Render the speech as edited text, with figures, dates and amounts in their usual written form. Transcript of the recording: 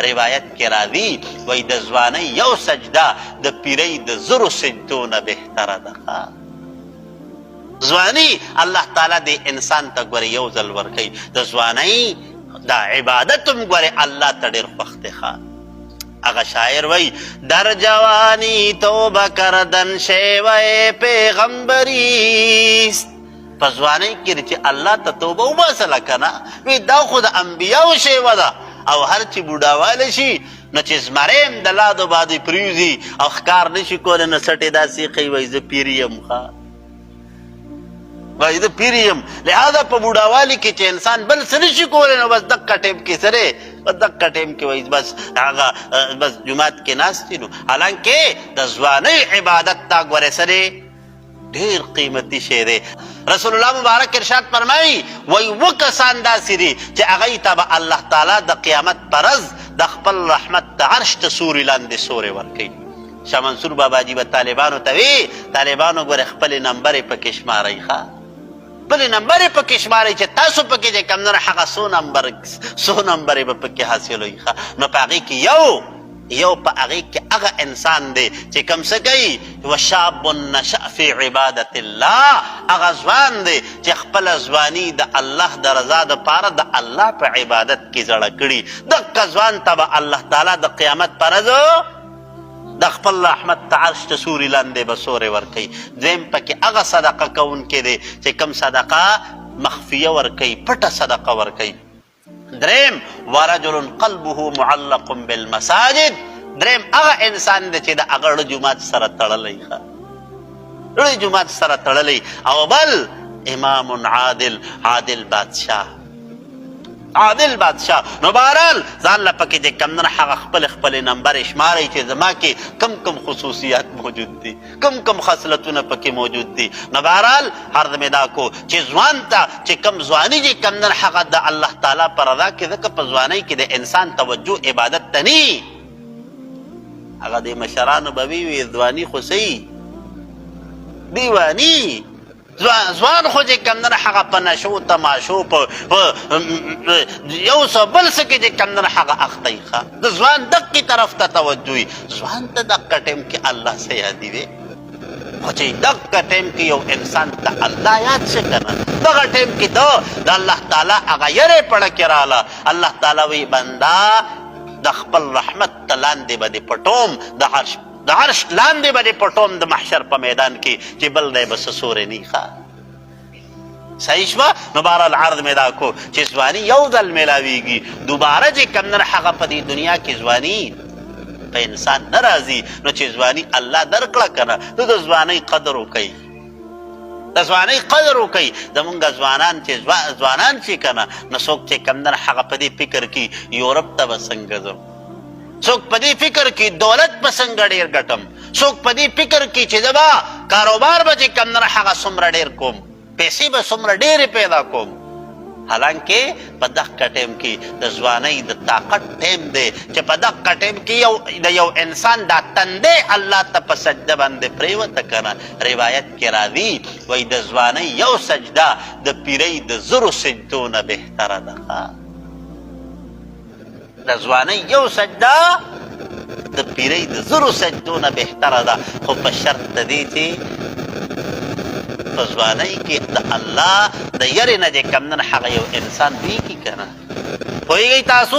روایت کې راځي وایي د ځوانۍ یو سجده د پیرۍ د زرو سجدو نه بهتره ده. ځواني الله تعالی د انسان ته ګورې یو ځل ورکوي، د ځوانۍ دا عبادت هم ګورې الله ته ډېر خوښ دی. اغا شاعر وی در جوانی توبه کردن شیوه پیغمبریست. په ځوانۍ کې چې الله ته توبه وباسله که نه وی دا خو د انبیاو شیوه ده. او هر چې بوډاوالی شي نو چې زمری هم د لادو باندې پرېوځي او ښکار نه شي کولی نو سټې داسې ښیي وایي زه پیر یم وایي زه پیر یم. لهذا په بوډاوالي کې چې انسان بل څه نه شي کولی نو بس دقه ټیم کې سره په دقه ټیم کې وایي بس هغه بس جومات کې ناست دي. نو حالانکې د ځوانۍ عبادت تا ګورې سره ډېر قیمتي شی دی. رسول الله مبارک ارشاد فرمایي وایي اووه کسان داسې دي چې هغوی ته به الله تعالی د قیامت په ورځ د خپل رحمت د عرش ته سوري لاندې سوری ورکوي. شاه منصور باباجي به طالبانو ته وي طالبانو ګورې خپلې نمبرې پکې شمارئ خپلې نمبرې پکې شمارئ چې تاسو پکې چې کوم نه هغه څو نمبرې به پکې حاصلوي. نو په هغې کې یو په هغې کې هغه انسان دی چې کوم څه کوي وشاب نشأ فی عبادت الله. هغه ځوان دی چې خپله ځواني د الله د رضا دپاره د الله په عبادت کې زړه کړي. دغه ځوان ته به الله تعالی د قیامت په ورځ د خپل رحمت ته عرش ته سوري لاندې به سوری ورکوي. دویم پکې هغه صدقه کوونکی دی چې کوم صدقه مخفیه ورکوي، پټه صدقه ورکوي. دریم ورجل قلبه معلق بالمساجد. دریم هغه انسان دی چې د هغه زړه جومات سره تړلی زړه جومات سره تړلی. او بل امام عادل بادشاه. نو بهرحال ځان له پکې چې کوم نه هغه خپلې نمبرې شمارئ چې زما کې کم خصوصیات موجود دي، کم خصلتونه پکې موجود دي. نو بهرحال عرض مې دا کو چې ځوان ته چې کم ځواني چې کوم نه هغه د الله تعالی په رضا کې ځکه په ځوانۍ کې د انسان توجه عبادت ته نه هغه د مشرانو به وي ځواني خو صحیح دیواني ځوان خو چې کوم نه هغه په نشو تماشو په یو څه بل څه کې چې کوم نه هغه اخته وي. د ځوان دقې طرف ته توجه وي. ځوان ته دقه ټیم کې الله څه یادي وي خو چې دقه ټیم کې یو انسان ته الله یاد شي که نه دغه ټیم کې د الله تعالی هغه یرې پړه کې راله. الله تعالی وایي بنده د خپل رحمت ته لاندې به دې پټوم د عرش لاندې به دې پټوم د محشر په میدان کې چې بل دی به څه سوری نه صحیح شوه. نو بهرحال عرض مې دا کو چې ځواني یو ځل میلاویږي، دوباره چې کوم نه هغه په دې دنیا کې ځواني په انسان نه راځي. نو چې ځواني الله درکړه که نه نو د ځوانۍ قدر وکوئ زمونږ ځوانان چې که نه نو څوک چې کوم نه هغه په دې فکر کې یورپ ته به څنګه ځم، څوک په دې فکر کې دولت به څنګه ډېر ګټم، څوک په دې فکر کې چې زه به کاروبار به چې کوم نه هغه څومره ډېر کوم، پیسې به څومره ډېرې پیدا کوم. حالانکې په دغه ټیم کې د ځوانۍ د طاقت ټیم دی چې په دغه ټیم کې د یو انسان دا تندی الله ته په سجده باندې پرېوته که نه. روایت کې راځي وایي د ځوانۍ یو سجده د پیرۍ د زرو سجدو نه بهتره ده. د ځوانۍ یو سجده د پیرۍ د زرو سجدو نه بهتره ده، خو په شرط د دې چې په ځوانۍ کې د الله د یرې نه چې کوم نه هغه یو انسان ویږي که نه. پوهېږئ تاسو.